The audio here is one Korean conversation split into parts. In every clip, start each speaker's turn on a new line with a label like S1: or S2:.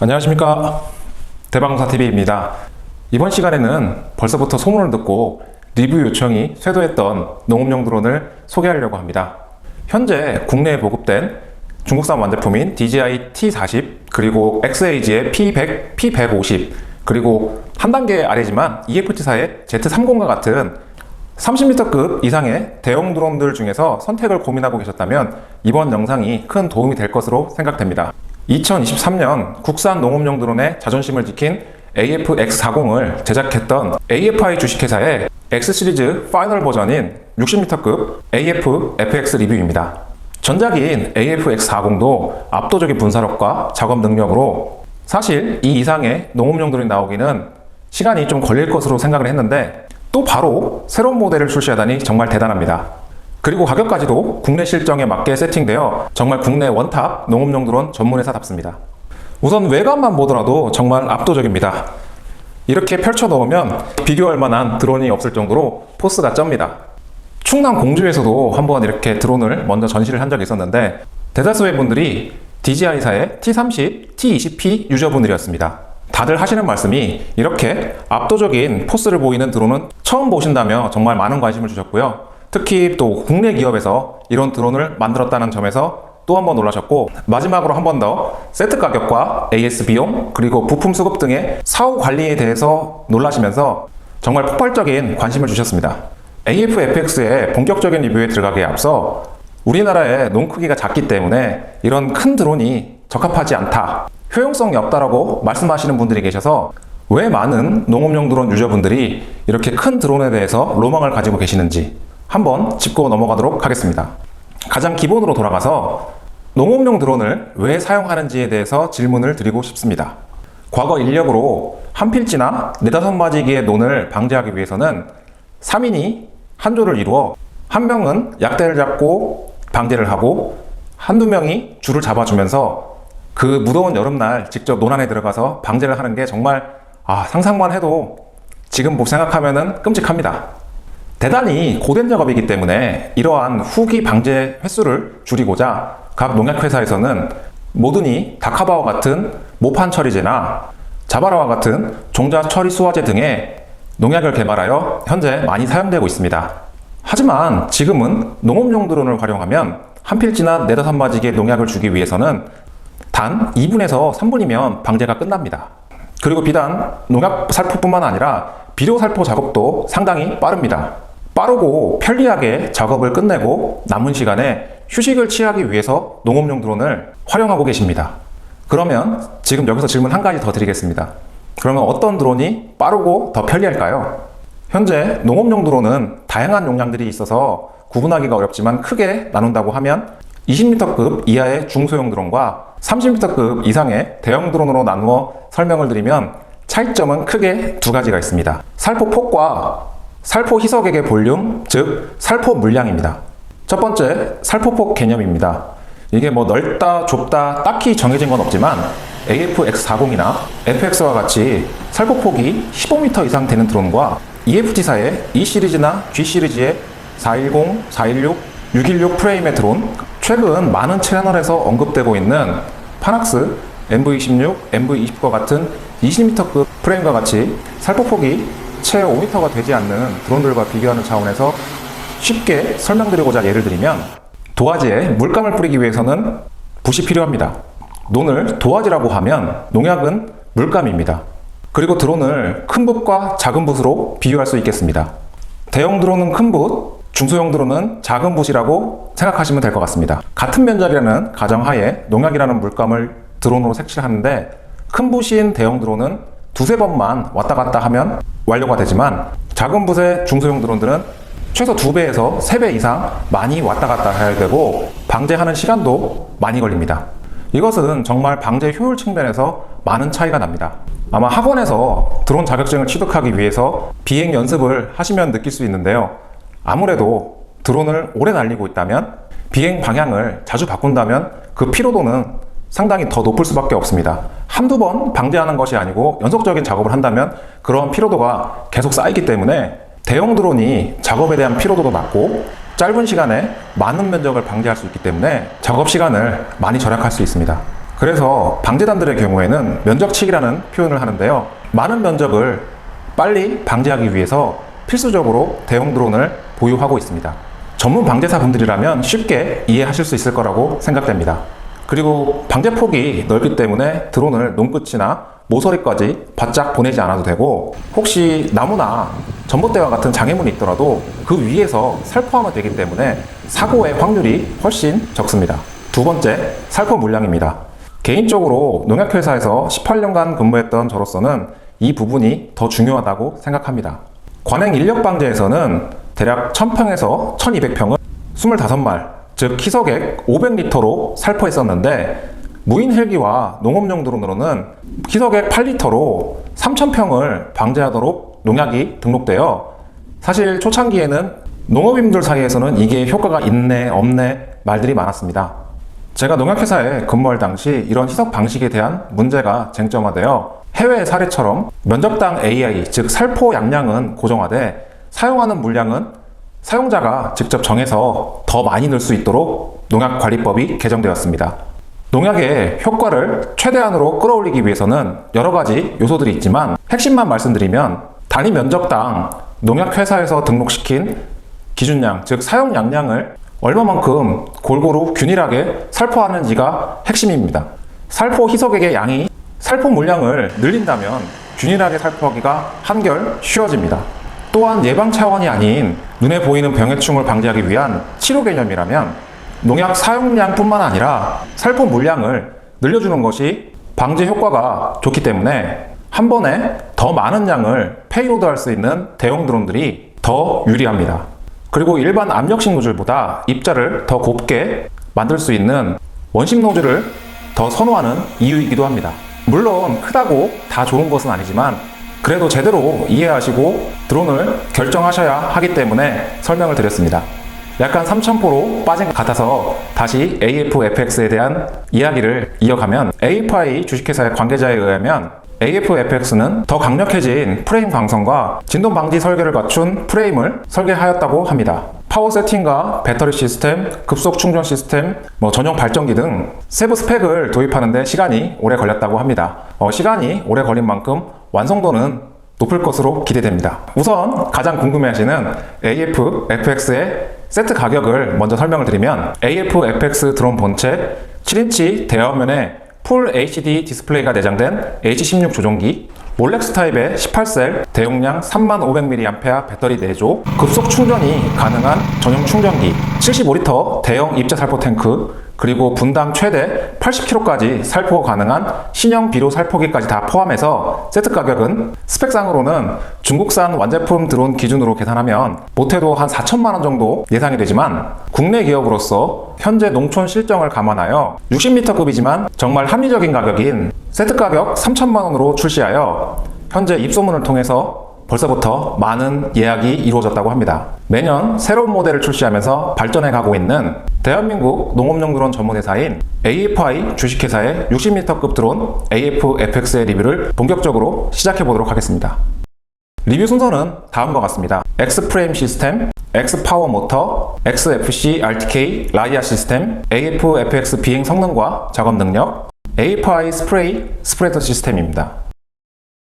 S1: 안녕하십니까, 대방사TV입니다. 이번 시간에는 벌써부터 소문을 듣고 리뷰 요청이 쇄도했던 농업용 드론을 소개하려고 합니다. 현재 국내에 보급된 중국산 완제품인 DJI T40, 그리고 XAG의 P100, P150, 그리고 한 단계 아래지만 EFT사의 Z30과 같은 30m급 이상의 대형 드론들 중에서 선택을 고민하고 계셨다면 이번 영상이 큰 도움이 될 것으로 생각됩니다. 2023년 국산 농업용 드론의 자존심을 지킨 AF-X40을 제작했던 AFI 주식회사의 X 시리즈 파이널 버전인 60m급 AF-FX 리뷰입니다. 전작인 AF-X40도 압도적인 분사력과 작업 능력으로 사실 이 이상의 농업용 드론이 나오기는 시간이 좀 걸릴 것으로 생각을 했는데 또 바로 새로운 모델을 출시하다니 정말 대단합니다. 그리고 가격까지도 국내 실정에 맞게 세팅되어 정말 국내 원탑 농업용 드론 전문회사답습니다. 우선 외관만 보더라도 정말 압도적입니다. 이렇게 펼쳐 놓으면 비교할 만한 드론이 없을 정도로 포스가 쩝니다. 충남 공주에서도 한번 이렇게 드론을 먼저 전시를 한 적이 있었는데 대다수의 분들이 DJI사의 T30, T20P 유저분들이었습니다. 다들 하시는 말씀이 이렇게 압도적인 포스를 보이는 드론은 처음 보신다며 정말 많은 관심을 주셨고요. 특히 또 국내 기업에서 이런 드론을 만들었다는 점에서 또 한 번 놀라셨고, 마지막으로 한 번 더 세트 가격과 AS 비용 그리고 부품 수급 등의 사후 관리에 대해서 놀라시면서 정말 폭발적인 관심을 주셨습니다. AF-FX의 본격적인 리뷰에 들어가기에 앞서 우리나라의 농 크기가 작기 때문에 이런 큰 드론이 적합하지 않다, 효용성이 없다라고 말씀하시는 분들이 계셔서 왜 많은 농업용 드론 유저분들이 이렇게 큰 드론에 대해서 로망을 가지고 계시는지 한번 짚고 넘어가도록 하겠습니다. 가장 기본으로 돌아가서 농업용 드론을 왜 사용하는지에 대해서 질문을 드리고 싶습니다. 과거 인력으로 한 필지나 4-5마지기의 논을 방제하기 위해서는 3인이 한 조를 이루어 한 명은 약대를 잡고 방제를 하고 한두 명이 줄을 잡아주면서 그 무더운 여름날 직접 논 안에 들어가서 방제를 하는 게 정말 상상만 해도 지금 생각하면은 끔찍합니다. 대단히 고된 작업이기 때문에 이러한 후기 방제 횟수를 줄이고자 각 농약회사에서는 모드니 다카바와 같은 모판 처리제나 자바라와 같은 종자 처리 수화제 등의 농약을 개발하여 현재 많이 사용되고 있습니다. 하지만 지금은 농업용 드론을 활용하면 한 필지나 4-5마지기의 농약을 주기 위해서는 단 2분에서 3분이면 방제가 끝납니다. 그리고 비단 농약 살포뿐만 아니라 비료 살포 작업도 상당히 빠릅니다. 빠르고 편리하게 작업을 끝내고 남은 시간에 휴식을 취하기 위해서 농업용 드론을 활용하고 계십니다. 그러면 지금 여기서 질문 한 가지 더 드리겠습니다. 그러면 어떤 드론이 빠르고 더 편리할까요? 현재 농업용 드론은 다양한 용량들이 있어서 구분하기가 어렵지만 크게 나눈다고 하면 20m급 이하의 중소형 드론과 30m급 이상의 대형 드론으로 나누어 설명을 드리면 차이점은 크게 두 가지가 있습니다. 살포 폭과 살포 희석액의 볼륨, 즉 살포 물량입니다. 첫 번째, 살포폭 개념입니다. 이게 넓다, 좁다 딱히 정해진 건 없지만 AF-X40이나 FX와 같이 살포폭이 15m 이상 되는 드론과 EFT사의 E 시리즈나 G 시리즈의 410, 416, 616 프레임의 드론, 최근 많은 채널에서 언급되고 있는 파낙스, MV16, MV20과 같은 20m급 프레임과 같이 살포폭이 채 5m가 되지 않는 드론들과 비교하는 차원에서 쉽게 설명드리고자 예를 들면, 도화지에 물감을 뿌리기 위해서는 붓이 필요합니다. 논을 도화지라고 하면 농약은 물감입니다. 그리고 드론을 큰 붓과 작은 붓으로 비교할 수 있겠습니다. 대형 드론은 큰 붓, 중소형 드론은 작은 붓이라고 생각하시면 될 것 같습니다. 같은 면적이라는 가정하에 농약이라는 물감을 드론으로 색칠하는데 큰 붓인 대형 드론은 2-3번만 왔다 갔다 하면 완료가 되지만 작은 붓의 중소형 드론들은 최소 2배에서 3배 이상 많이 왔다 갔다 해야 되고 방제하는 시간도 많이 걸립니다. 이것은 정말 방제 효율 측면에서 많은 차이가 납니다. 아마 학원에서 드론 자격증을 취득하기 위해서 비행 연습을 하시면 느낄 수 있는데요. 아무래도 드론을 오래 날리고 있다면 비행 방향을 자주 바꾼다면 그 피로도는 상당히 더 높을 수밖에 없습니다. 한두 번 방제하는 것이 아니고 연속적인 작업을 한다면 그런 피로도가 계속 쌓이기 때문에 대형 드론이 작업에 대한 피로도도 낮고 짧은 시간에 많은 면적을 방제할 수 있기 때문에 작업 시간을 많이 절약할 수 있습니다. 그래서 방제단들의 경우에는 면적치기라는 표현을 하는데요. 많은 면적을 빨리 방제하기 위해서 필수적으로 대형 드론을 보유하고 있습니다. 전문 방제사 분들이라면 쉽게 이해하실 수 있을 거라고 생각됩니다. 그리고 방제폭이 넓기 때문에 드론을 논끝이나 모서리까지 바짝 보내지 않아도 되고, 혹시 나무나 전봇대와 같은 장애물이 있더라도 그 위에서 살포하면 되기 때문에 사고의 확률이 훨씬 적습니다. 두 번째, 살포 물량입니다. 개인적으로 농약회사에서 18년간 근무했던 저로서는 이 부분이 더 중요하다고 생각합니다. 관행 인력 방제에서는 대략 1000평에서 1200평을 25말, 즉 희석액 500리터로 살포했었는데, 무인 헬기와 농업용 드론으로는 희석액 8리터로 3000평을 방제하도록 농약이 등록되어, 사실 초창기에는 농업인들 사이에서는 이게 효과가 있네 없네 말들이 많았습니다. 제가 농약회사에 근무할 당시 이런 희석 방식에 대한 문제가 쟁점화되어 해외 사례처럼 면적당 AI, 즉 살포 양량은 고정화돼 사용하는 물량은 사용자가 직접 정해서 더 많이 넣을 수 있도록 농약관리법이 개정되었습니다. 농약의 효과를 최대한으로 끌어올리기 위해서는 여러 가지 요소들이 있지만, 핵심만 말씀드리면 단위 면적당 농약회사에서 등록시킨 기준량, 즉 사용 양량을 얼마만큼 골고루 균일하게 살포하는지가 핵심입니다. 살포 희석액의 양이 살포 물량을 늘린다면 균일하게 살포하기가 한결 쉬워집니다. 또한 예방 차원이 아닌 눈에 보이는 병해충을 방지하기 위한 치료 개념이라면 농약 사용량뿐만 아니라 살포 물량을 늘려주는 것이 방제 효과가 좋기 때문에 한 번에 더 많은 양을 페이로드 할 수 있는 대형 드론들이 더 유리합니다. 그리고 일반 압력식 노즐보다 입자를 더 곱게 만들 수 있는 원심 노즐을 더 선호하는 이유이기도 합니다. 물론 크다고 다 좋은 것은 아니지만 그래도 제대로 이해하시고 드론을 결정하셔야 하기 때문에 설명을 드렸습니다. 약간 3000포로 빠진 것 같아서 다시 AF/FX에 대한 이야기를 이어가면, AFI 주식회사의 관계자에 의하면 AF/FX는 더 강력해진 프레임 강성과 진동 방지 설계를 갖춘 프레임을 설계하였다고 합니다. 파워 세팅과 배터리 시스템, 급속 충전 시스템, 전용 발전기 등 세부 스펙을 도입하는 데 시간이 오래 걸렸다고 합니다. 시간이 오래 걸린 만큼 완성도는 높을 것으로 기대됩니다. 우선 가장 궁금해하시는 AF/FX의 세트 가격을 먼저 설명을 드리면, AF/FX 드론 본체 7인치 대화면에 풀 HD 디스플레이가 내장된 H16 조종기, 몰렉스 타입의 18셀, 대용량 3500mAh 배터리 4조, 급속 충전이 가능한 전용 충전기, 75리터 대형 입자 살포 탱크, 그리고 분당 최대 80kg까지 살포 가능한 신형 비료 살포기까지 다 포함해서 세트 가격은 스펙상으로는 중국산 완제품 드론 기준으로 계산하면 못해도 한 4천만원 정도 예상이 되지만, 국내 기업으로서 현재 농촌 실정을 감안하여 60m급이지만 정말 합리적인 가격인 세트 가격 3천만원으로 출시하여 현재 입소문을 통해서 벌써부터 많은 예약이 이루어졌다고 합니다. 매년 새로운 모델을 출시하면서 발전해 가고 있는 대한민국 농업용 드론 전문회사인 AFI 주식회사의 60m급 드론 AF/FX의 리뷰를 본격적으로 시작해 보도록 하겠습니다. 리뷰 순서는 다음과 같습니다. X 프레임 시스템, X 파워 모터, XFC RTK 라이아 시스템, AF/FX 비행 성능과 작업 능력, AFI 스프레이 스프레더 시스템입니다.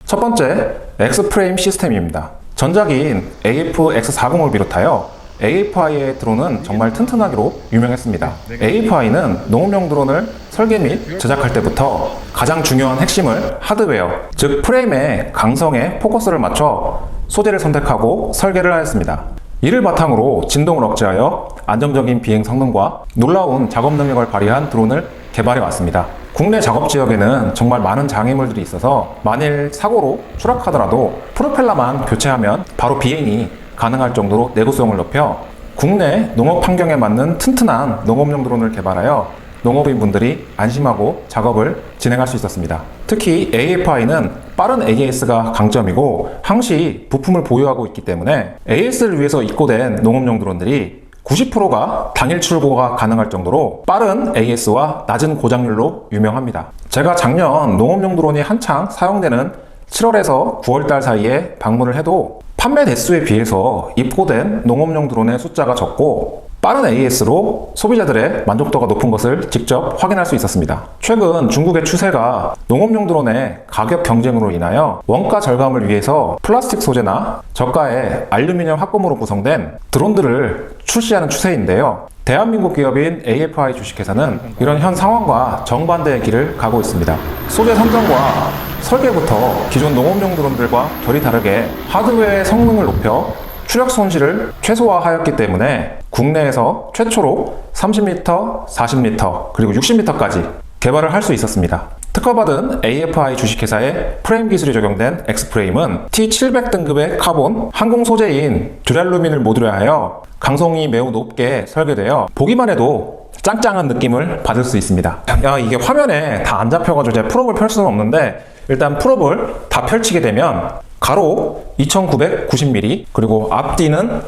S1: 첫 번째, X 프레임 시스템입니다. 전작인 AF-X40을 비롯하여 AFI의 드론은 정말 튼튼하기로 유명했습니다. AFI는 농업용 드론을 설계 및 제작할 때부터 가장 중요한 핵심을 하드웨어, 즉 프레임의 강성에 포커스를 맞춰 소재를 선택하고 설계를 하였습니다. 이를 바탕으로 진동을 억제하여 안정적인 비행 성능과 놀라운 작업 능력을 발휘한 드론을 개발해 왔습니다. 국내 작업 지역에는 정말 많은 장애물들이 있어서 만일 사고로 추락하더라도 프로펠러만 교체하면 바로 비행이 가능할 정도로 내구성을 높여 국내 농업 환경에 맞는 튼튼한 농업용 드론을 개발하여 농업인분들이 안심하고 작업을 진행할 수 있었습니다. 특히 AFI는 빠른 AS가 강점이고 항시 부품을 보유하고 있기 때문에 AS를 위해서 입고된 농업용 드론들이 90%가 당일 출고가 가능할 정도로 빠른 AS와 낮은 고장률로 유명합니다. 제가 작년 농업용 드론이 한창 사용되는 7월에서 9월달 사이에 방문을 해도 판매 대수에 비해서 입고된 농업용 드론의 숫자가 적고 빠른 AS로 소비자들의 만족도가 높은 것을 직접 확인할 수 있었습니다. 최근 중국의 추세가 농업용 드론의 가격 경쟁으로 인하여 원가 절감을 위해서 플라스틱 소재나 저가의 알루미늄 합금으로 구성된 드론들을 출시하는 추세인데요. 대한민국 기업인 AFI 주식회사는 이런 현 상황과 정반대의 길을 가고 있습니다. 소재 선정과 설계부터 기존 농업용 드론들과 결이 다르게 하드웨어의 성능을 높여 추력 손실을 최소화하였기 때문에 국내에서 최초로 30m, 40m, 그리고 60m까지 개발을 할 수 있었습니다. 특허받은 AFI 주식회사의 프레임 기술이 적용된 X프레임은 T700 등급의 카본, 항공 소재인 듀랄루민을 모듈에 하여 강성이 매우 높게 설계되어 보기만 해도 짱짱한 느낌을 받을 수 있습니다. 이게 화면에 다 안 잡혀가지고 제가 풀업을 펼 수는 없는데 일단 풀업을 다 펼치게 되면 가로 2990mm, 그리고 앞뒤는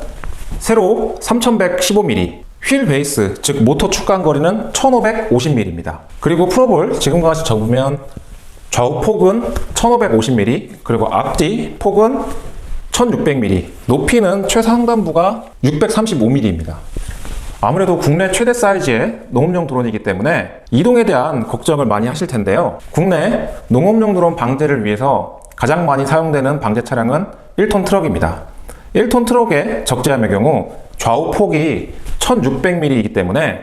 S1: 세로 3115mm, 휠 베이스, 즉 모터 축간 거리는 1550mm입니다. 그리고 풀업을 지금과 같이 접으면 좌우 폭은 1550mm, 그리고 앞뒤 폭은 1600mm, 높이는 최상단부가 635mm입니다. 아무래도 국내 최대 사이즈의 농업용 드론이기 때문에 이동에 대한 걱정을 많이 하실 텐데요. 국내 농업용 드론 방제를 위해서 가장 많이 사용되는 방제 차량은 1톤 트럭입니다. 1톤 트럭의 적재함의 경우 좌우 폭이 1600mm이기 때문에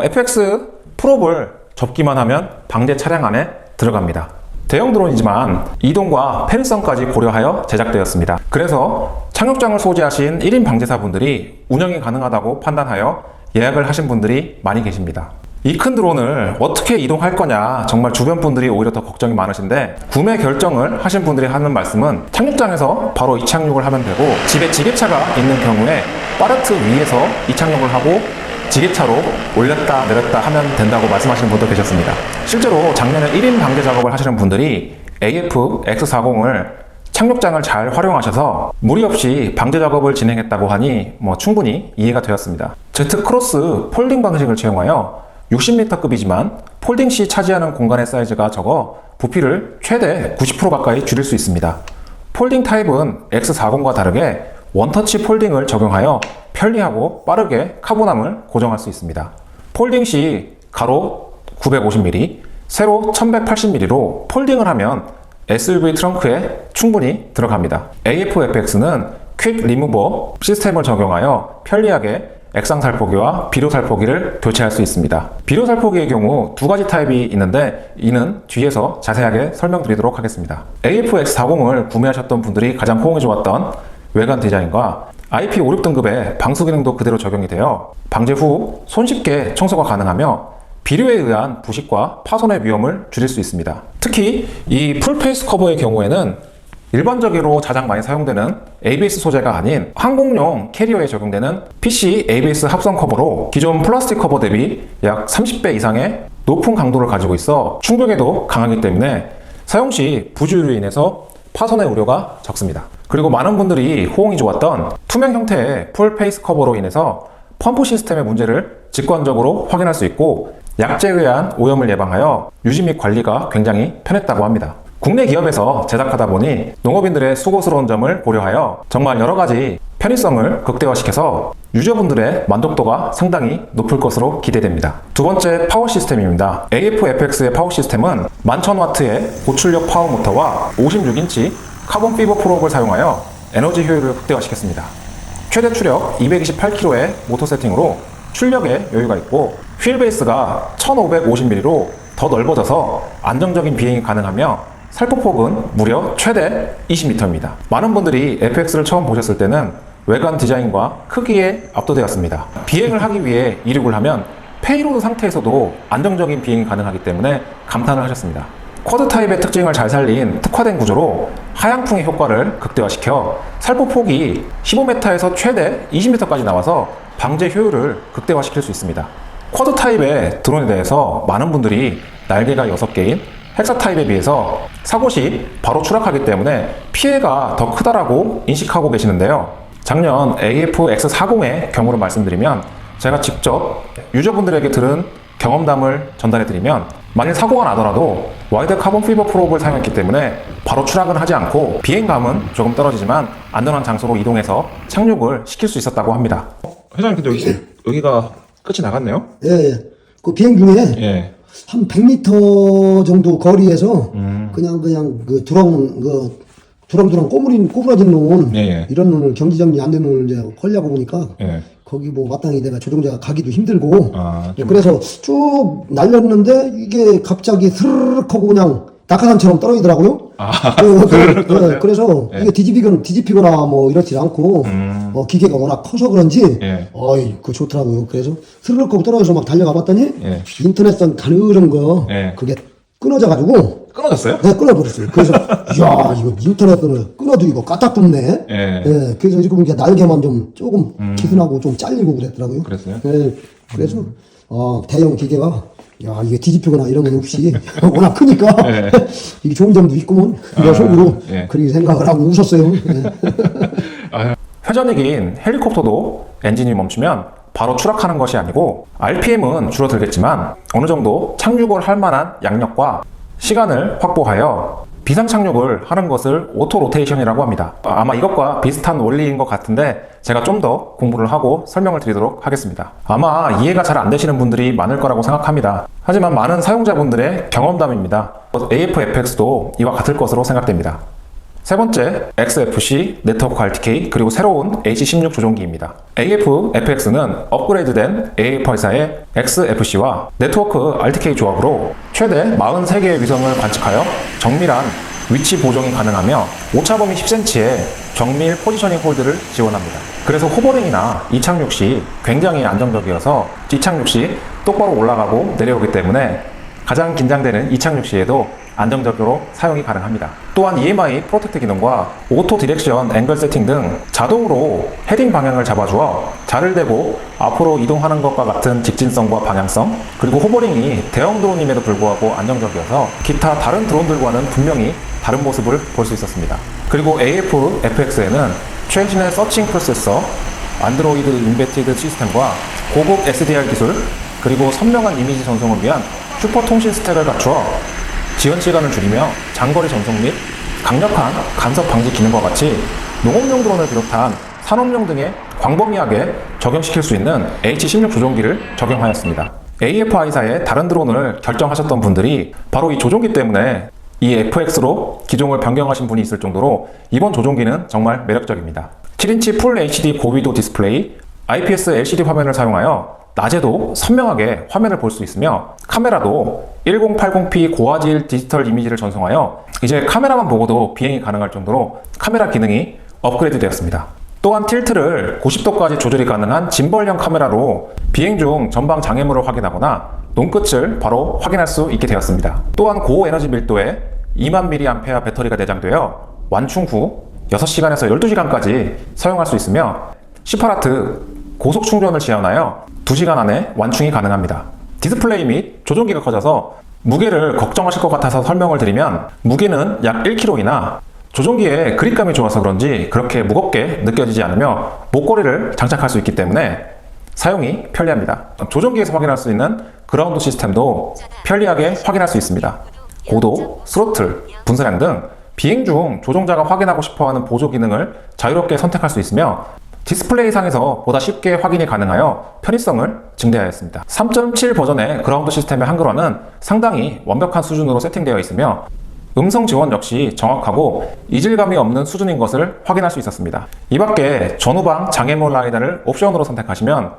S1: FX 풀업을 접기만 하면 방제 차량 안에 들어갑니다. 대형 드론이지만 이동과 편의성까지 고려하여 제작되었습니다. 그래서 착륙장을 소지하신 1인 방제사분들이 운영이 가능하다고 판단하여 예약을 하신 분들이 많이 계십니다. 이 큰 드론을 어떻게 이동할 거냐, 정말 주변 분들이 오히려 더 걱정이 많으신데 구매 결정을 하신 분들이 하는 말씀은 착륙장에서 바로 이착륙을 하면 되고 집에 지게차가 있는 경우에 파레트 위에서 이착륙을 하고 지게차로 올렸다 내렸다 하면 된다고 말씀하시는 분도 계셨습니다. 실제로 작년에 1인 방제 작업을 하시는 분들이 AF X40을 착륙장을 잘 활용하셔서 무리 없이 방제 작업을 진행했다고 하니 충분히 이해가 되었습니다. Z 크로스 폴딩 방식을 채용하여 60m급이지만 폴딩 시 차지하는 공간의 사이즈가 적어 부피를 최대 90% 가까이 줄일 수 있습니다. 폴딩 타입은 X40과 다르게 원터치 폴딩을 적용하여 편리하고 빠르게 카본함을 고정할 수 있습니다. 폴딩 시 가로 950mm, 세로 1180mm로 폴딩을 하면 SUV 트렁크에 충분히 들어갑니다. AF-FX는 퀵 리무버 시스템을 적용하여 편리하게 액상 살포기와 비료 살포기를 교체할 수 있습니다. 비료 살포기의 경우 두 가지 타입이 있는데 이는 뒤에서 자세하게 설명드리도록 하겠습니다. AF-X40을 구매하셨던 분들이 가장 호응이 좋았던 외관 디자인과 IP56 등급의 방수 기능도 그대로 적용이 되어 방제 후 손쉽게 청소가 가능하며 비료에 의한 부식과 파손의 위험을 줄일 수 있습니다. 특히 이 풀페이스 커버의 경우에는 일반적으로 가장 많이 사용되는 ABS 소재가 아닌 항공용 캐리어에 적용되는 PC ABS 합성 커버로 기존 플라스틱 커버 대비 약 30배 이상의 높은 강도를 가지고 있어 충격에도 강하기 때문에 사용 시 부주의로 인해서 파손의 우려가 적습니다. 그리고 많은 분들이 호응이 좋았던 투명 형태의 풀 페이스 커버로 인해서 펌프 시스템의 문제를 직관적으로 확인할 수 있고 약재에 의한 오염을 예방하여 유지 및 관리가 굉장히 편했다고 합니다. 국내 기업에서 제작하다 보니 농업인들의 수고스러운 점을 고려하여 정말 여러 가지 편의성을 극대화시켜서 유저분들의 만족도가 상당히 높을 것으로 기대됩니다. 두 번째 파워 시스템입니다. AF-FX의 파워 시스템은 11,000W의 고출력 파워 모터와 56인치 카본 피버 프롭을 사용하여 에너지 효율을 극대화시켰습니다. 최대 추력 228kg의 모터 세팅으로 출력에 여유가 있고 휠 베이스가 1550mm로 더 넓어져서 안정적인 비행이 가능하며 살포폭은 무려 최대 20m입니다. 많은 분들이 FX를 처음 보셨을 때는 외관 디자인과 크기에 압도되었습니다. 비행을 하기 위해 이륙을 하면 페이로드 상태에서도 안정적인 비행이 가능하기 때문에 감탄을 하셨습니다. 쿼드 타입의 특징을 잘 살린 특화된 구조로 하향풍의 효과를 극대화시켜 살포폭이 15m에서 최대 20m까지 나와서 방제 효율을 극대화시킬 수 있습니다. 쿼드 타입의 드론에 대해서 많은 분들이 날개가 6개인 헥사 타입에 비해서 사고 시 바로 추락하기 때문에 피해가 더 크다라고 인식하고 계시는데요. 작년 AF-X40의 경우로 말씀드리면 제가 직접 유저분들에게 들은 경험담을 전달해드리면 만일 사고가 나더라도 와이드 카본 피버 프롭을 사용했기 때문에 바로 추락은 하지 않고 비행감은 조금 떨어지지만 안전한 장소로 이동해서 착륙을 시킬 수 있었다고 합니다. 회장님, 근데 여기가 끝이 나갔네요?
S2: 예, 예. 그 비행 중에
S1: 예.
S2: 한 100m 정도 거리에서 그냥 그 두렁두렁 꼬부라진 놈은
S1: 예.
S2: 이런 놈을 경지정리 안 된 놈을 이제 헐려고 보니까
S1: 예.
S2: 거기 뭐 마땅히 내가 조종자가 가기도 힘들고
S1: 좀...
S2: 그래서 쭉 날렸는데 이게 갑자기 스르륵 하고 그냥 낙하산처럼 떨어지더라고요. 그래서
S1: 예.
S2: 이게 뒤집히거나 뭐 이렇지 않고 기계가 워낙 커서 그런지
S1: 예.
S2: 그거 좋더라고요. 그래서 스르륵 하고 떨어져서 막 달려가 봤더니
S1: 예.
S2: 인터넷선 가느른 거
S1: 예.
S2: 그게 끊어져가지고
S1: 끊어졌어요?
S2: 네, 끊어버렸어요. 그래서 이야 이거 인터넷선을 끊어도 이거 까딱 붙네.
S1: 예.
S2: 예, 그래서 이렇게 보니까 날개만 좀 조금 기순하고 좀 잘리고 그랬더라고요.
S1: 그랬어요?
S2: 예, 그래서 대형 기계가 야 이게 뒤집히거나 이런 건 없이 워낙 크니까
S1: 예.
S2: 이게 좋은 점도 있구먼. 내 속으로
S1: 예.
S2: 그렇게 생각을 하고 웃었어요. 예.
S1: 회전이 헬리콥터도 엔진이 멈추면 바로 추락하는 것이 아니고 RPM은 줄어들겠지만 어느 정도 착륙을 할 만한 양력과 시간을 확보하여 비상 착륙을 하는 것을 오토 로테이션이라고 합니다. 아마 이것과 비슷한 원리인 것 같은데 제가 좀 더 공부를 하고 설명을 드리도록 하겠습니다. 아마 이해가 잘 안 되시는 분들이 많을 거라고 생각합니다. 하지만 많은 사용자분들의 경험담입니다. AF/FX도 이와 같을 것으로 생각됩니다. 세 번째, XFC, 네트워크 RTK, 그리고 새로운 H16 조종기입니다. AF/FX는 업그레이드된 AF 회사의 XFC와 네트워크 RTK 조합으로 최대 43개의 위성을 관측하여 정밀한 위치 보정이 가능하며 오차 범위 10cm의 정밀 포지셔닝 홀드를 지원합니다. 그래서 호버링이나 이착륙 시 굉장히 안정적이어서 이착륙 시 똑바로 올라가고 내려오기 때문에 가장 긴장되는 이착륙 시에도 안정적으로 사용이 가능합니다. 또한 EMI 프로텍트 기능과 오토 디렉션 앵글 세팅 등 자동으로 헤딩 방향을 잡아주어 자를 대고 앞으로 이동하는 것과 같은 직진성과 방향성, 그리고 호버링이 대형 드론임에도 불구하고 안정적이어서 기타 다른 드론들과는 분명히 다른 모습을 볼 수 있었습니다. 그리고 AF/FX에는 최신의 서칭 프로세서, 안드로이드 인베티드 시스템과 고급 SDR 기술, 그리고 선명한 이미지 전송을 위한 슈퍼 통신 스택을 갖추어 지연 시간을 줄이며 장거리 전송 및 강력한 간섭 방지 기능과 같이 농업용 드론을 비롯한 산업용 등에 광범위하게 적용시킬 수 있는 H16 조종기를 적용하였습니다. AFI사의 다른 드론을 결정하셨던 분들이 바로 이 조종기 때문에 이 FX로 기종을 변경하신 분이 있을 정도로 이번 조종기는 정말 매력적입니다. 7인치 풀 HD 고위도 디스플레이, IPS LCD 화면을 사용하여 낮에도 선명하게 화면을 볼 수 있으며 카메라도 1080p 고화질 디지털 이미지를 전송하여 이제 카메라만 보고도 비행이 가능할 정도로 카메라 기능이 업그레이드 되었습니다. 또한 틸트를 90도까지 조절이 가능한 짐벌형 카메라로 비행 중 전방 장애물을 확인하거나 놈끝을 바로 확인할 수 있게 되었습니다. 또한 고에너지 밀도의 20,000mAh 배터리가 내장되어 완충 후 6시간에서 12시간까지 사용할 수 있으며 18W 고속 충전을 지원하여 2시간 안에 완충이 가능합니다. 디스플레이 및 조종기가 커져서 무게를 걱정하실 것 같아서 설명을 드리면 무게는 약 1kg이나 조종기의 그립감이 좋아서 그런지 그렇게 무겁게 느껴지지 않으며 목걸이를 장착할 수 있기 때문에 사용이 편리합니다. 조종기에서 확인할 수 있는 그라운드 시스템도 편리하게 확인할 수 있습니다. 고도, 스로틀, 분사량 등 비행 중 조종자가 확인하고 싶어하는 보조 기능을 자유롭게 선택할 수 있으며 디스플레이 상에서 보다 쉽게 확인이 가능하여 편의성을 증대하였습니다. 3.7 버전의 그라운드 시스템의 한글화는 상당히 완벽한 수준으로 세팅되어 있으며 음성 지원 역시 정확하고 이질감이 없는 수준인 것을 확인할 수 있었습니다. 이 밖에 전후방 장애물 라이다를 옵션으로 선택하시면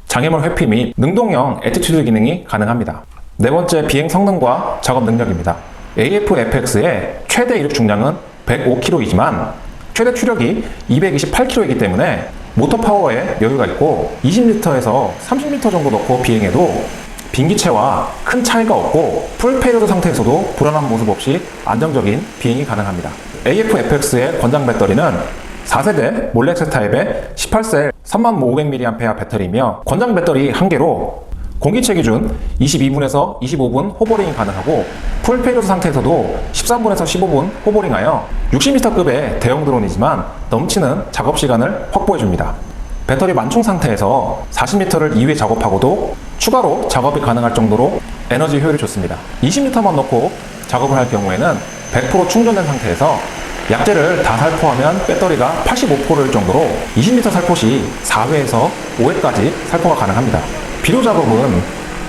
S1: 장애물 회피 및 능동형 애티튜드 기능이 가능합니다. 네 번째, 비행 성능과 작업 능력입니다. AF/FX의 최대 이륙 중량은 105kg이지만 최대 추력이 228kg이기 때문에 모터 파워에 여유가 있고 20L에서 30m 정도 넣고 비행해도 빈기체와 큰 차이가 없고 풀 페이로드 상태에서도 불안한 모습 없이 안정적인 비행이 가능합니다. AF/FX의 권장 배터리는 4세대 몰렉스 타입의 18셀 35,500mAh 배터리이며 권장 배터리 1개로 공기체 기준 22분에서 25분 호버링이 가능하고 풀 페이로드 상태에서도 13분에서 15분 호버링하여 60m급의 대형 드론이지만 넘치는 작업 시간을 확보해줍니다. 배터리 만충 상태에서 40m를 2회 작업하고도 추가로 작업이 가능할 정도로 에너지 효율이 좋습니다. 20m만 넣고 작업을 할 경우에는 100% 충전된 상태에서 약재를 다 살포하면 배터리가 85%일 정도로 20리터 살포 시 4회에서 5회까지 살포가 가능합니다. 비료 작업은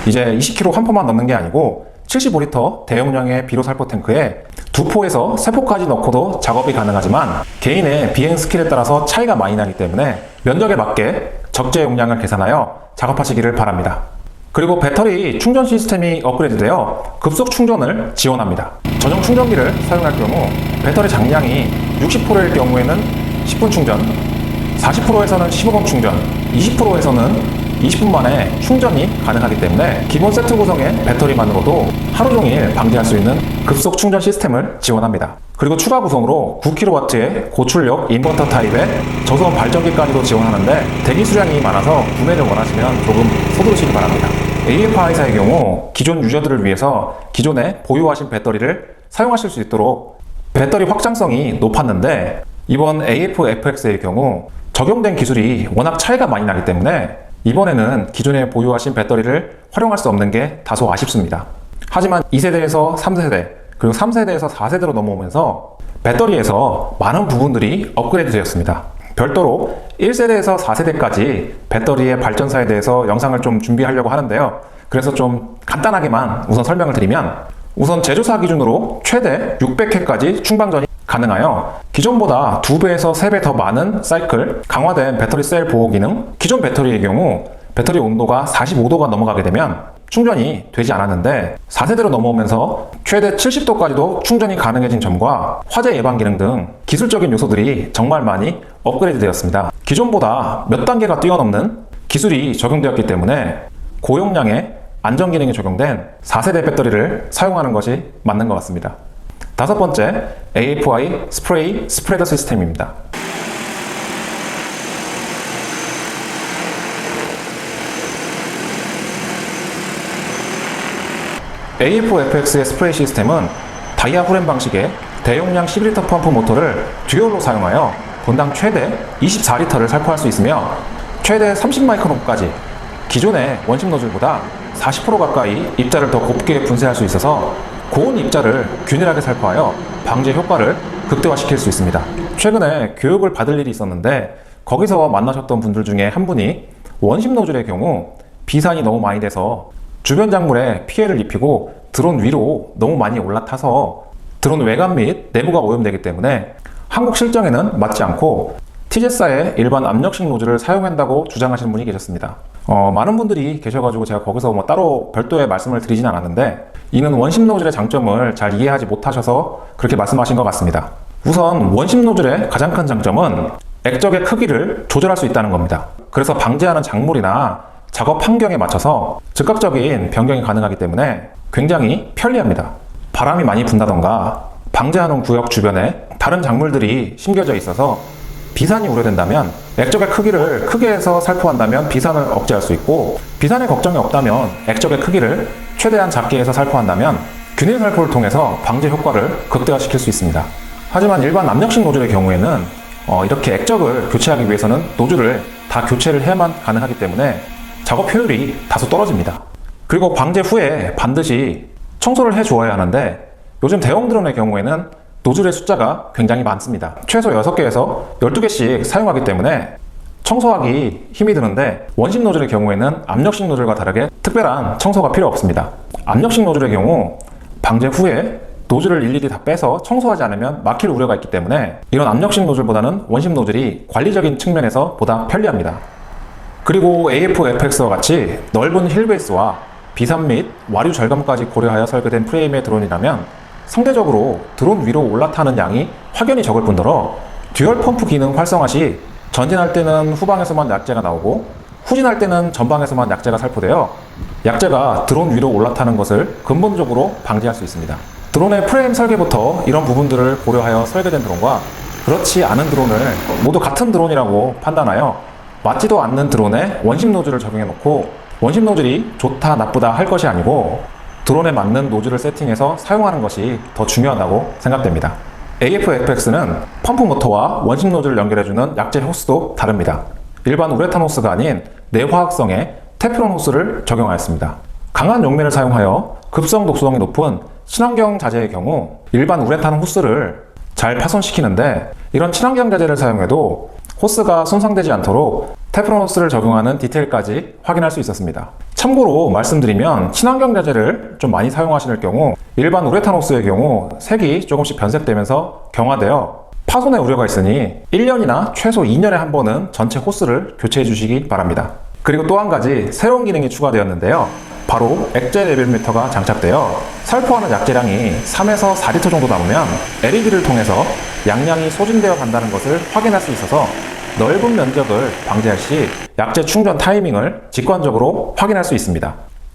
S1: 이제 20kg 한 포만 넣는 게 아니고 75리터 대용량의 비료 살포 탱크에 2포에서 3포까지 넣고도 작업이 가능하지만 개인의 비행 스킬에 따라서 차이가 많이 나기 때문에 면적에 맞게 적재 용량을 계산하여 작업하시기를 바랍니다. 그리고 배터리 충전 시스템이 업그레이드되어 급속 충전을 지원합니다. 전용 충전기를 사용할 경우 배터리 장량이 60%일 경우에는 10분 충전, 40%에서는 15분 충전, 20%에서는 20분 만에 충전이 가능하기 때문에 기본 세트 구성의 배터리만으로도 하루 종일 방지할 수 있는 급속 충전 시스템을 지원합니다. 그리고 추가 구성으로 9kW의 고출력 인버터 타입의 저소음 발전기까지도 지원하는데 대기 수량이 많아서 구매를 원하시면 조금 서두르시기 바랍니다. AFI사의 경우 기존 유저들을 위해서 기존에 보유하신 배터리를 사용하실 수 있도록 배터리 확장성이 높았는데 이번 AF-FX의 경우 적용된 기술이 워낙 차이가 많이 나기 때문에 이번에는 기존에 보유하신 배터리를 활용할 수 없는 게 다소 아쉽습니다. 하지만 2세대에서 3세대 그리고 3세대에서 4세대로 넘어오면서 배터리에서 많은 부분들이 업그레이드 되었습니다. 별도로 1세대에서 4세대까지 배터리의 발전사에 대해서 영상을 좀 준비하려고 하는데요. 그래서 좀 간단하게만 우선 설명을 드리면 우선 제조사 기준으로 최대 600회까지 충방전이 가능하여 기존보다 2배에서 3배 더 많은 사이클, 강화된 배터리 셀 보호 기능, 기존 배터리의 경우 배터리 온도가 45도가 넘어가게 되면 충전이 되지 않았는데 4세대로 넘어오면서 최대 70도까지도 충전이 가능해진 점과 화재 예방 기능 등 기술적인 요소들이 정말 많이 업그레이드 되었습니다. 기존보다 몇 단계가 뛰어넘는 기술이 적용되었기 때문에 고용량의 안전 기능이 적용된 4세대 배터리를 사용하는 것이 맞는 것 같습니다. 다섯 번째, AFI 스프레이 스프레더 시스템입니다. AF-FX의 스프레이 시스템은 다이아프램 방식의 대용량 11리터 펌프 모터를 듀얼로 사용하여 분당 최대 24리터를 살포할 수 있으며 최대 30마이크론까지 기존의 원심 노즐보다 40% 가까이 입자를 더 곱게 분쇄할 수 있어서 고온 입자를 균일하게 살포하여 방제 효과를 극대화시킬 수 있습니다. 최근에 교육을 받을 일이 있었는데 거기서 만나셨던 분들 중에 한 분이 원심 노즐의 경우 비산이 너무 많이 돼서 주변 작물에 피해를 입히고 드론 위로 너무 많이 올라타서 드론 외관 및 내부가 오염되기 때문에 한국 실정에는 맞지 않고 티제사의 일반 압력식 노즐을 사용한다고 주장하시는 분이 계셨습니다. 많은 분들이 계셔가지고 제가 거기서 뭐 따로 별도의 말씀을 드리진 않았는데 이는 원심 노즐의 장점을 잘 이해하지 못하셔서 그렇게 말씀하신 것 같습니다. 우선 원심 노즐의 가장 큰 장점은 액적의 크기를 조절할 수 있다는 겁니다. 그래서 방제하는 작물이나 작업 환경에 맞춰서 즉각적인 변경이 가능하기 때문에 굉장히 편리합니다. 바람이 많이 분다던가 방제하는 구역 주변에 다른 작물들이 심겨져 있어서 비산이 우려된다면 액적의 크기를 크게 해서 살포한다면 비산을 억제할 수 있고 비산의 걱정이 없다면 액적의 크기를 최대한 작게 해서 살포한다면 균일 살포를 통해서 방제 효과를 극대화시킬 수 있습니다. 하지만 일반 압력식 노즐의 경우에는 이렇게 액적을 교체하기 위해서는 노즐을 다 교체를 해야만 가능하기 때문에 작업 효율이 다소 떨어집니다. 그리고 방제 후에 반드시 청소를 해주어야 하는데 요즘 대형 드론의 경우에는 노즐의 숫자가 굉장히 많습니다. 최소 6개에서 12개씩 사용하기 때문에 청소하기 힘이 드는데 원심 노즐의 경우에는 압력식 노즐과 다르게 특별한 청소가 필요 없습니다. 압력식 노즐의 경우 방제 후에 노즐을 일일이 다 빼서 청소하지 않으면 막힐 우려가 있기 때문에 이런 압력식 노즐보다는 원심 노즐이 관리적인 측면에서 보다 편리합니다. 그리고 AF-FX와 같이 넓은 힐베이스와 비산 및 와류 절감까지 고려하여 설계된 프레임의 드론이라면 상대적으로 드론 위로 올라타는 양이 확연히 적을 뿐더러 듀얼 펌프 기능 활성화 시 전진할 때는 후방에서만 약재가 나오고 후진할 때는 전방에서만 약재가 살포되어 약재가 드론 위로 올라타는 것을 근본적으로 방지할 수 있습니다. 드론의 프레임 설계부터 이런 부분들을 고려하여 설계된 드론과 그렇지 않은 드론을 모두 같은 드론이라고 판단하여 맞지도 않는 드론에 원심 노즐을 적용해 놓고 원심 노즐이 좋다 나쁘다 할 것이 아니고 드론에 맞는 노즐을 세팅해서 사용하는 것이 더 중요하다고 생각됩니다. AF-FX는 펌프 모터와 원심 노즐을 연결해주는 약재 호스도 다릅니다. 일반 우레탄 호스가 아닌 내화학성의 테프론 호스를 적용하였습니다. 강한 용매를 사용하여 급성 독소성이 높은 친환경 자재의 경우 일반 우레탄 호스를 잘 파손시키는데, 이런 친환경 자재를 사용해도 호스가 손상되지 않도록 테프론 호스를 적용하는 디테일까지 확인할 수 있었습니다. 참고로 말씀드리면 친환경 자재를 좀 많이 사용하시는 경우 일반 우레탄 호스의 경우 색이 조금씩 변색되면서 경화되어 파손의 우려가 있으니 1년이나 최소 2년에 한 번은 전체 호스를 교체해 주시기 바랍니다. 그리고 또 한 가지 새로운 기능이 추가되었는데요. 바로 액제 레벨 미터가 장착되어 살포하는 약재량이 3에서 4리터 정도 남으면 LED를 통해서 양량이 소진되어 간다는 것을 확인할 수 있어서 넓은 면적을 방제할 시 약재 충전 타이밍을 직관적으로 확인할 수 있습니다.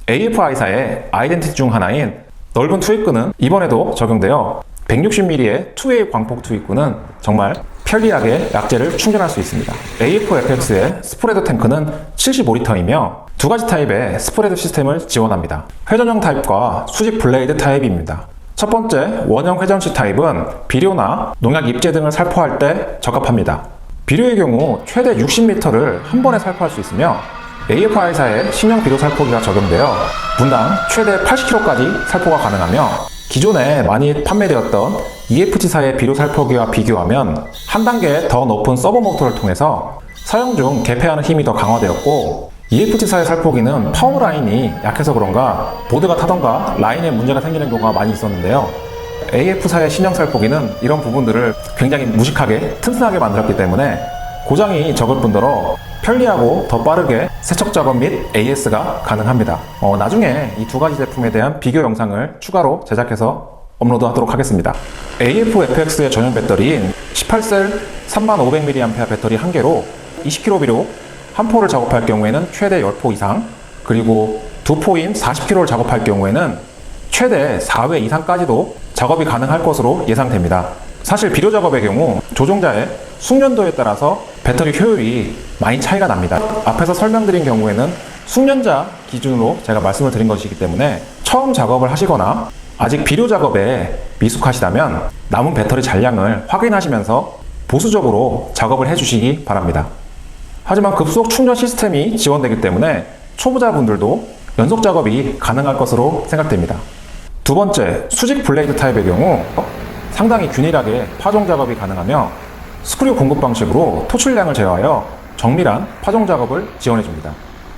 S1: AFI사의 아이덴티티 중 하나인 넓은 투입구는 이번에도 적용되어 160mm의 투웨이 광폭 투입구는 정말 편리하게 약재를 충전할 수 있습니다. AF-FX의 스프레드 탱크는 75리터이며 두 가지 타입의 스프레드 시스템을 지원합니다. 회전형 타입과 수직 블레이드 타입입니다. 첫 번째 원형 회전식 타입은 비료나 농약 입재 등을 살포할 때 적합합니다. 비료의 경우 최대 60m를 한 번에 살포할 수 있으며 AFI사의 신형 비료 살포기가 적용되어 분당 최대 80kg까지 살포가 가능하며 기존에 많이 판매되었던 EFT사의 비료 살포기와 비교하면 한 단계 더 높은 서버 모터를 통해서 사용 중 개폐하는 힘이 더 강화되었고, EFT사의 살포기는 파워라인이 약해서 그런가 보드가 타던가 라인에 문제가 생기는 경우가 많이 있었는데요. AF사의 신형 살포기는 이런 부분들을 굉장히 무식하게 튼튼하게 만들었기 때문에 고장이 적을 뿐더러 편리하고 더 빠르게 세척 작업 및 AS가 가능합니다. 나중에 이 두 가지 제품에 대한 비교 영상을 추가로 제작해서 업로드하도록 하겠습니다. AF-FX의 전용 배터리인 18셀 3500mAh 배터리 1개로 20kg 비료 한 포를 작업할 경우에는 최대 10포 이상, 그리고 두 포인 40kg를 작업할 경우에는 최대 4회 이상까지도 작업이 가능할 것으로 예상됩니다. 사실 비료 작업의 경우 조종자의 숙련도에 따라서 배터리 효율이 많이 차이가 납니다. 앞에서 설명드린 경우에는 숙련자 기준으로 제가 말씀을 드린 것이기 때문에 처음 작업을 하시거나 아직 비료 작업에 미숙하시다면 남은 배터리 잔량을 확인하시면서 보수적으로 작업을 해주시기 바랍니다. 하지만 급속 충전 시스템이 지원되기 때문에 초보자분들도 연속 작업이 가능할 것으로 생각됩니다. 두 번째, 수직 블레이드 타입의 경우 상당히 균일하게 파종 작업이 가능하며 스크류 공급 방식으로 토출량을 제어하여 정밀한 파종 작업을 지원해줍니다.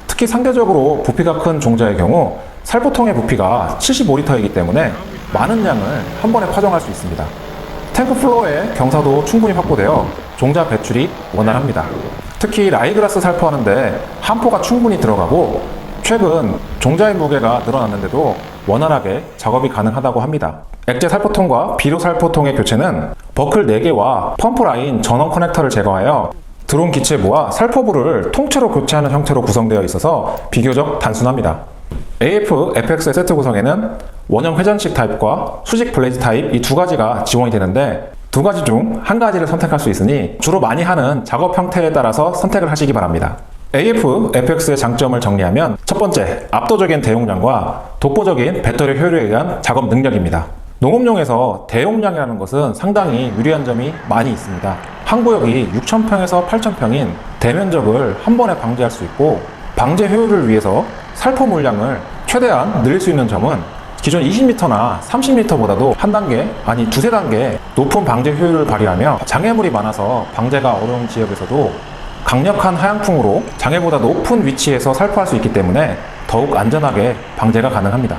S1: 특히 상대적으로 부피가 큰 종자의 경우 살포통의 부피가 75리터이기 때문에 많은 양을 한 번에 파종할 수 있습니다. 탱크 플로어의 경사도 충분히 확보되어 종자 배출이 원활합니다. 특히 라이그라스 살포하는데 한 포가 충분히 들어가고 최근 종자의 무게가 늘어났는데도 원활하게 작업이 가능하다고 합니다. 액재 살포통과 비료 살포통의 교체는 버클 4개와 펌프 라인 전원 커넥터를 제거하여 드론 기체부와 살포부를 통째로 교체하는 형태로 구성되어 있어서 비교적 단순합니다. AF-FX의 세트 구성에는 원형 회전식 타입과 수직 블레이드 타입 이 두 가지가 지원이 되는데 두 가지 중 한 가지를 선택할 수 있으니 주로 많이 하는 작업 형태에 따라서 선택을 하시기 바랍니다. AF-FX의 장점을 정리하면 첫 번째, 압도적인 대용량과 독보적인 배터리 효율에 의한 작업 능력입니다. 농업용에서 대용량이라는 것은 상당히 유리한 점이 많이 있습니다. 한 구역이 6,000평에서 8,000평인 대면적을 한 번에 방제할 수 있고, 방제 효율을 위해서 살포 물량을 최대한 늘릴 수 있는 점은 기존 20m나 30m보다도 한 단계, 아니 두세 단계 높은 방제 효율을 발휘하며 장애물이 많아서 방제가 어려운 지역에서도 강력한 하향풍으로 장애보다 높은 위치에서 살포할 수 있기 때문에 더욱 안전하게 방제가 가능합니다.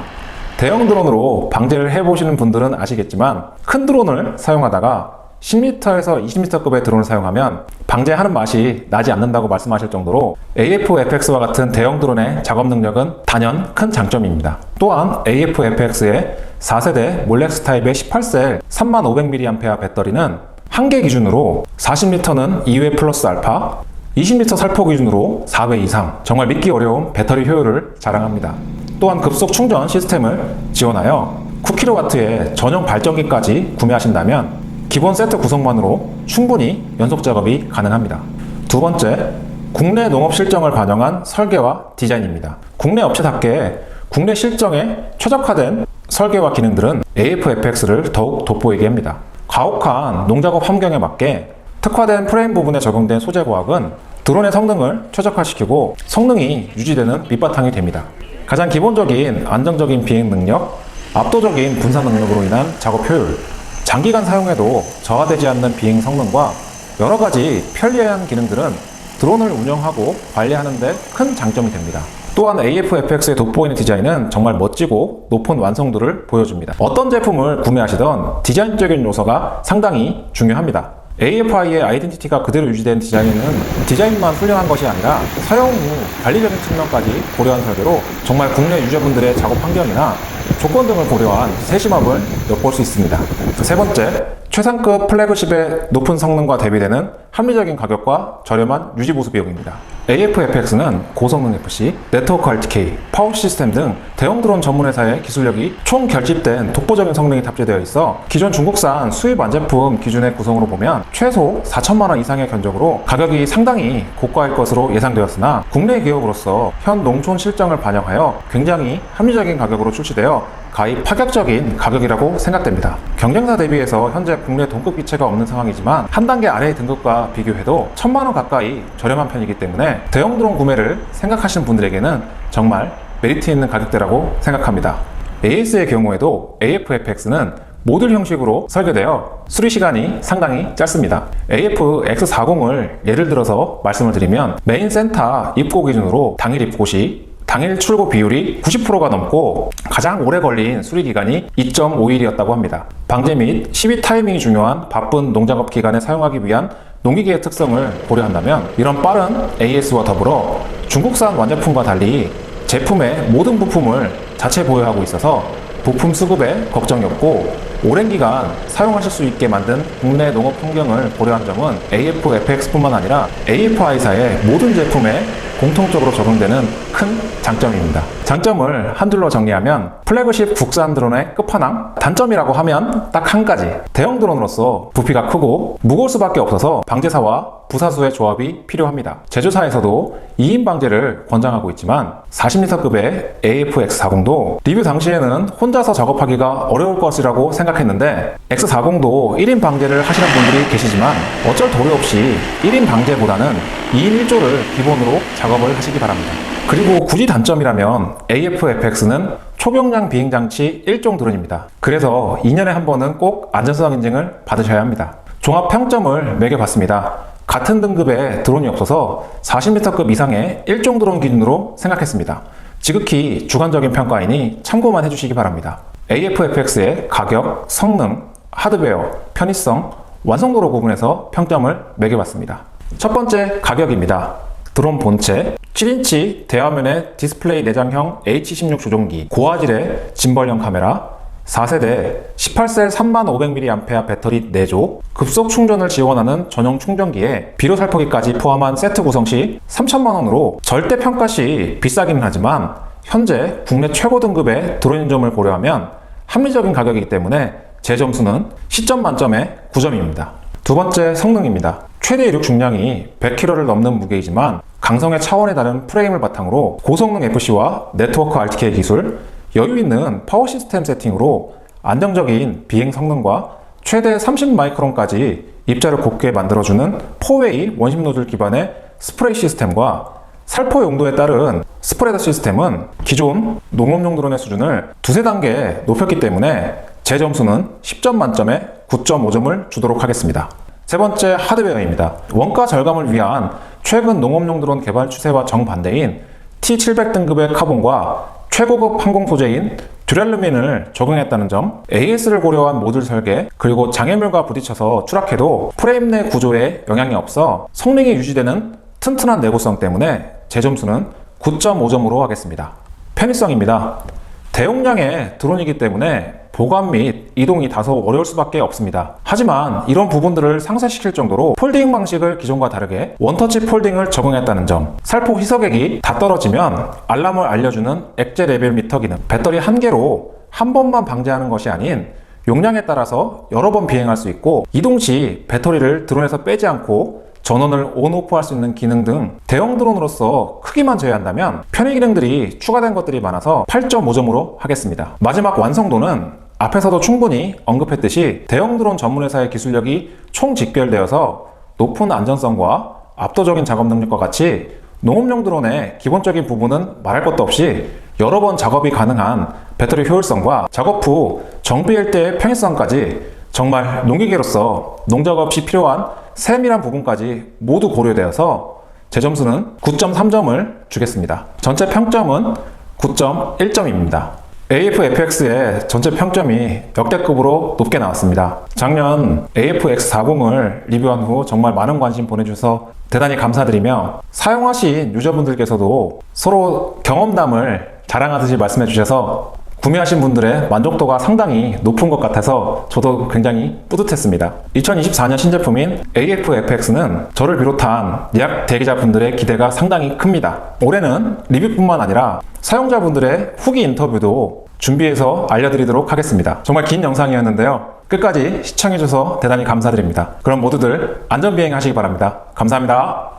S1: 대형 드론으로 방제를 해보시는 분들은 아시겠지만 큰 드론을 사용하다가 10m에서 20m급의 드론을 사용하면 방제하는 맛이 나지 않는다고 말씀하실 정도로 AF-FX와 같은 대형 드론의 작업 능력은 단연 큰 장점입니다. 또한 AF-FX의 4세대 몰렉스 타입의 18셀 3500mAh 배터리는 한 개 기준으로 40m는 2회 플러스 알파, 20m 살포 기준으로 4회 이상, 정말 믿기 어려운 배터리 효율을 자랑합니다. 또한 급속 충전 시스템을 지원하여 9kW의 전용 발전기까지 구매하신다면 기본 세트 구성만으로 충분히 연속 작업이 가능합니다. 두 번째, 국내 농업 실정을 반영한 설계와 디자인입니다. 국내 업체답게 국내 실정에 최적화된 설계와 기능들은 AF-FX를 더욱 돋보이게 합니다. 가혹한 농작업 환경에 맞게 특화된 프레임 부분에 적용된 소재 과학은 드론의 성능을 최적화시키고 성능이 유지되는 밑바탕이 됩니다. 가장 기본적인 안정적인 비행 능력, 압도적인 분산 능력으로 인한 작업 효율, 장기간 사용해도 저하되지 않는 비행 성능과 여러 가지 편리한 기능들은 드론을 운영하고 관리하는 데 큰 장점이 됩니다. 또한 AFFX의 돋보이는 디자인은 정말 멋지고 높은 완성도를 보여줍니다. 어떤 제품을 구매하시던 디자인적인 요소가 상당히 중요합니다. AFI의 아이덴티티가 그대로 유지된 디자인은 디자인만 훌륭한 것이 아니라 사용 후 관리적인 측면까지 고려한 설계로 정말 국내 유저분들의 작업 환경이나 조건 등을 고려한 세심함을 엿볼 수 있습니다. 세 번째, 최상급 플래그십의 높은 성능과 대비되는 합리적인 가격과 저렴한 유지보수 비용입니다. AFFX는 고성능 FC, 네트워크 RTK, 파워 시스템 등 대형 드론 전문 회사의 기술력이 총 결집된 독보적인 성능이 탑재되어 있어 기존 중국산 수입 완제품 기준의 구성으로 보면 최소 4천만 원 이상의 견적으로 가격이 상당히 고가일 것으로 예상되었으나 국내 기업으로서 현 농촌 실정을 반영하여 굉장히 합리적인 가격으로 출시되어 가히 파격적인 가격이라고 생각됩니다. 경쟁사 대비해서 현재 국내 동급 기체가 없는 상황이지만 한 단계 아래의 등급과 비교해도 1,000만 원 가까이 저렴한 편이기 때문에 대형 드론 구매를 생각하시는 분들에게는 정말 메리트 있는 가격대라고 생각합니다. AS의 경우에도 AFFX는 모듈 형식으로 설계되어 수리 시간이 상당히 짧습니다. AF-X40을 예를 들어서 말씀을 드리면 메인 센터 입고 기준으로 당일 입고 시 당일 출고 비율이 90%가 넘고 가장 오래 걸린 수리 기간이 2.5일이었다고 합니다. 방제 및 시비 타이밍이 중요한 바쁜 농작업 기간에 사용하기 위한 농기계의 특성을 고려한다면 이런 빠른 AS와 더불어 중국산 완제품과 달리 제품의 모든 부품을 자체 보유하고 있어서 부품 수급에 걱정이 없고 오랜 기간 사용하실 수 있게 만든 국내 농업 환경을 고려한 점은 AFFX뿐만 아니라 AFI사의 모든 제품에 공통적으로 적용되는 큰 장점입니다. 장점을 한줄로 정리하면 플래그십 국산 드론의 끝판왕, 단점이라고 하면 딱 한 가지, 대형 드론으로서 부피가 크고 무거울 수밖에 없어서 방제사와 부사수의 조합이 필요합니다. 제조사에서도 2인 방제를 권장하고 있지만 40m급의 AFX40도 리뷰 당시에는 혼자서 작업하기가 어려울 것이라고 생각했는데 X40도 1인 방제를 하시는 분들이 계시지만 어쩔 도리 없이 1인 방제보다는 2인 1조를 기본으로 작업을 하시기 바랍니다. 그리고 굳이 단점이라면 AFFX는 초병량 비행장치 1종 드론입니다. 그래서 2년에 한 번은 꼭 안전성 인증을 받으셔야 합니다. 종합 평점을 매겨봤습니다. 같은 등급의 드론이 없어서 40m급 이상의 1종 드론 기준으로 생각했습니다. 지극히 주관적인 평가이니 참고만 해주시기 바랍니다. AFFX의 가격, 성능, 하드웨어, 편의성, 완성도로 구분해서 평점을 매겨봤습니다. 첫 번째, 가격입니다. 드론 본체, 7인치 대화면의 디스플레이 내장형 H16 조종기, 고화질의 짐벌형 카메라, 4세대 18셀 3500mAh 배터리 4조, 급속 충전을 지원하는 전용 충전기에 비료 살포기까지 포함한 세트 구성 시 3,000만원으로 절대 평가 시 비싸기는 하지만 현재 국내 최고 등급의 드론인 점을 고려하면 합리적인 가격이기 때문에 제 점수는 10점 만점에 9점입니다. 두 번째, 성능입니다. 최대 이륙 중량이 100kg를 넘는 무게이지만 강성의 차원에 다른 프레임을 바탕으로 고성능 FC와 네트워크 RTK 기술, 여유 있는 파워 시스템 세팅으로 안정적인 비행 성능과 최대 30마이크론까지 입자를 곱게 만들어주는 4웨이 원심 노즐 기반의 스프레이 시스템과 살포 용도에 따른 스프레더 시스템은 기존 농업용 드론의 수준을 두세 단계 높였기 때문에 제 점수는 10점 만점에 9.5점을 주도록 하겠습니다. 세 번째, 하드웨어입니다. 원가 절감을 위한 최근 농업용 드론 개발 추세와 정반대인 T700 등급의 카본과 최고급 항공 소재인 듀랄루민을 적용했다는 점, AS를 고려한 모듈 설계, 그리고 장애물과 부딪혀서 추락해도 프레임 내 구조에 영향이 없어 성능이 유지되는 튼튼한 내구성 때문에 제 점수는 9.5점으로 하겠습니다. 편의성입니다. 대용량의 드론이기 때문에 보관 및 이동이 다소 어려울 수밖에 없습니다. 하지만 이런 부분들을 상쇄시킬 정도로 폴딩 방식을 기존과 다르게 원터치 폴딩을 적용했다는 점, 살포 희석액이 다 떨어지면 알람을 알려주는 액제 레벨 미터 기능, 배터리 한 개로 한 번만 방제하는 것이 아닌 용량에 따라서 여러 번 비행할 수 있고 이동 시 배터리를 드론에서 빼지 않고 전원을 온-오프 할 수 있는 기능 등 대형 드론으로서 크기만 제외한다면 편의 기능들이 추가된 것들이 많아서 8.5점으로 하겠습니다. 마지막, 완성도는 앞에서도 충분히 언급했듯이 대형 드론 전문 회사의 기술력이 총 직결되어서 높은 안전성과 압도적인 작업 능력과 같이 농업용 드론의 기본적인 부분은 말할 것도 없이 여러 번 작업이 가능한 배터리 효율성과 작업 후 정비일 때의 편의성까지 정말 농기계로서 농작업 시 필요한 세밀한 부분까지 모두 고려되어서 제 점수는 9.3점을 주겠습니다. 전체 평점은 9.1점입니다. AF-FX의 전체 평점이 역대급으로 높게 나왔습니다. 작년 AF-X40을 리뷰한 후 정말 많은 관심 보내주셔서 대단히 감사드리며 사용하신 유저분들께서도 서로 경험담을 자랑하듯이 말씀해 주셔서 구매하신 분들의 만족도가 상당히 높은 것 같아서 저도 굉장히 뿌듯했습니다. 2024년 신제품인 AF-FX는 저를 비롯한 예약 대기자분들의 기대가 상당히 큽니다. 올해는 리뷰뿐만 아니라 사용자분들의 후기 인터뷰도 준비해서 알려드리도록 하겠습니다. 정말 긴 영상이었는데요. 끝까지 시청해주셔서 대단히 감사드립니다. 그럼 모두들 안전비행 하시기 바랍니다. 감사합니다.